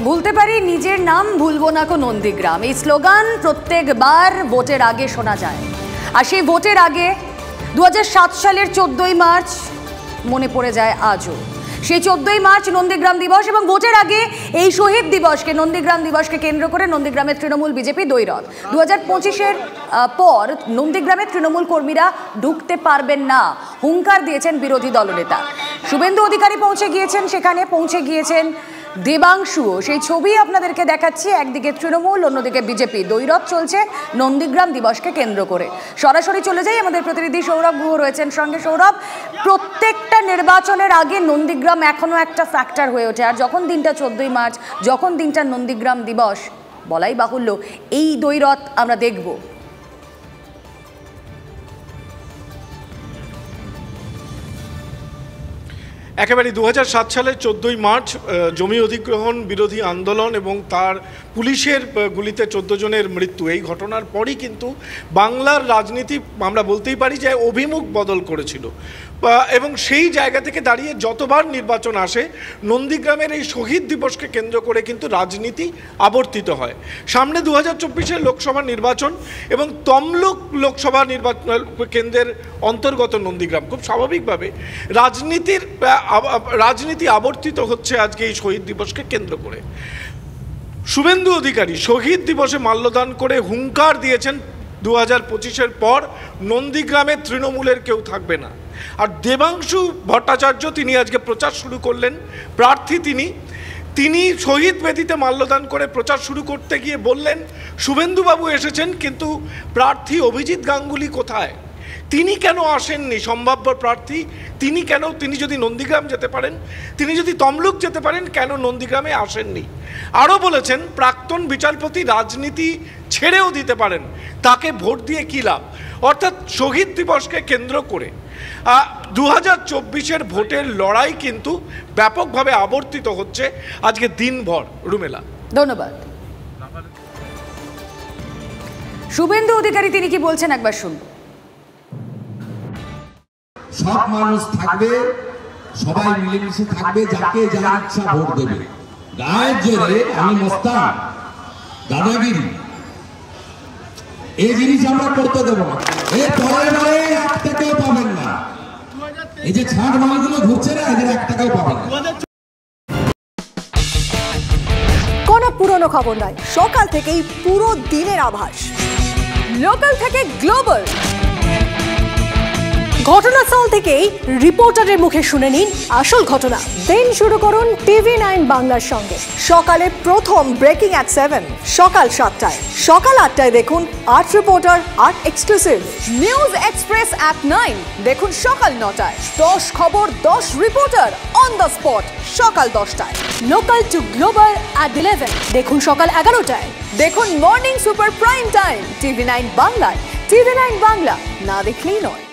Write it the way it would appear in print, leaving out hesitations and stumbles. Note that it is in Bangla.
ভুলতে পারি নিজের নাম, ভুলবো না কো নন্দীগ্রাম, এই স্লোগান প্রত্যেকবার ভোটের আগে শোনা যায়। আর সেই ভোটের আগে 2007 সালের 14ই মার্চ মনে পড়ে যায় আজও। সেই 14ই মার্চ নন্দীগ্রাম দিবস, এবং ভোটের আগে এই শহীদ দিবসকে, নন্দীগ্রাম দিবসকে কেন্দ্র করে নন্দীগ্রামের তৃণমূল বিজেপি দৈরথ। 2025-এর পর নন্দীগ্রামের তৃণমূল কর্মীরা ঢুকতে পারবেন না, হুঙ্কার দিয়েছেন বিরোধী দলনেতা শুভেন্দু অধিকারী। পৌঁছে গিয়েছেন সেখানে, পৌঁছে গিয়েছেন দেবাংশুও। সেই ছবি আপনাদেরকে দেখাচ্ছি। একদিকে তৃণমূল, অন্যদিকে বিজেপি, দৈরথ চলছে নন্দীগ্রাম দিবসকে কেন্দ্র করে। সরাসরি চলে যাই, আমাদের প্রতিনিধি সৌরভ গুহ রয়েছেন সঙ্গে। সৌরভ, প্রত্যেকটা নির্বাচনের আগে নন্দীগ্রাম এখনো একটা ফ্যাক্টর হয়ে ওঠে, আর যখন দিনটা 14ই মার্চ, যখন দিনটা নন্দীগ্রাম দিবস, বলাই বাহুল্য এই দৈরথ আমরা দেখব। একেবারে 2007 সালের 14ই মার্চ জমি অধিগ্রহণ বিরোধী আন্দোলন এবং তার পুলিশের গুলিতে 14 জনের মৃত্যু, এই ঘটনার পরই কিন্তু বাংলার রাজনীতি আমরা বলতেই পারি যে অভিমুখ বদল করেছিল। এবং সেই জায়গা থেকে দাঁড়িয়ে যতবার নির্বাচন আসে, নন্দীগ্রামের এই শহীদ দিবসকে কেন্দ্র করে কিন্তু রাজনীতি আবর্তিত হয়। সামনে 2024-এর লোকসভা নির্বাচন এবং তমলুক লোকসভা নির্বাচন কেন্দ্রের অন্তর্গত নন্দীগ্রাম, খুব স্বাভাবিকভাবে রাজনীতি আবর্তিত হচ্ছে আজকে এই শহীদ দিবসকে কেন্দ্র করে। শুভেন্দু অধিকারী শহীদ দিবসে মাল্যদান করে হুঙ্কার দিয়েছেন 2025-এর পর নন্দীগ্রামে তৃণমূলের কেউ থাকবে না। আর দেবাংশু ভট্টাচার্য তিনি আজকে প্রচার শুরু করলেন, প্রার্থী তিনি শহীদ বেদিতে মাল্যদান করে প্রচার শুরু করতে গিয়ে বললেন, শুভেন্দুবাবু এসেছেন কিন্তু প্রার্থী অভিজিৎ গাঙ্গুলি কোথায়? তিনি কেন আসেননি? সম্ভাব্য প্রার্থী তিনি যদি নন্দীগ্রাম যেতে পারেন, তিনি যদি তমলুক যেতে পারেন, কেন নন্দীগ্রামে আসেননি? আরও বলেছেন, প্রাক্তন বিচারপতি রাজনীতি ছেড়েও দিতে পারেন, তাকে ভোট দিয়ে কী লাভ? অর্থাৎ শহীদ দিবসকে কেন্দ্র করে 2024-এর ভোটের লড়াই কিন্তু ব্যাপকভাবে আবর্তিত হচ্ছে আজকে দিনভর। রুমেলা, ধন্যবাদ। শুভেন্দু অধিকারী তিনি কি বলছেন একবার শুনবো। সব মানুষ থাকবে, সবাই মিলেমিশে থাকবে, যাকে যার ইচ্ছা ভোট দেবে। গায়ের জোরে আমি মস্তান, দাদাগিরি, এই জিনিস আমরা করতে দেবো না। এর পরের বারে 1 টাকাও পাবেন না। এই যে ছাড় মালগুলো ঘুরছে না, এদের 1 টাকাও পাবেন না। কোনো পুরনো খবর নয়, সকাল থেকেই পুরো দিনের আভাস, লোকাল থেকে গ্লোবাল, ঘটনাস্থল থেকেই রিপোর্টারের মুখে শুনে নিন আসল ঘটনা। দিন শুরু করুন TV9 বাংলার সঙ্গে। সকালে প্রথম ব্রেকিং at 7, সকাল 7টায়, সকাল 8টায় দেখুন 8 reporter, 8 exclusive. News express at 9 দেখুন সকাল 9টায়, 10 খবর, 10 রিপোর্টার অন দ্য স্পট সকাল 10টায়। লোকাল টু গ্লোবাল at 11 দেখুন সকাল 11টায়। দেখুন morning super prime time TV9 বাংলায়। TV9 বাংলা, না দেখলেই নয়।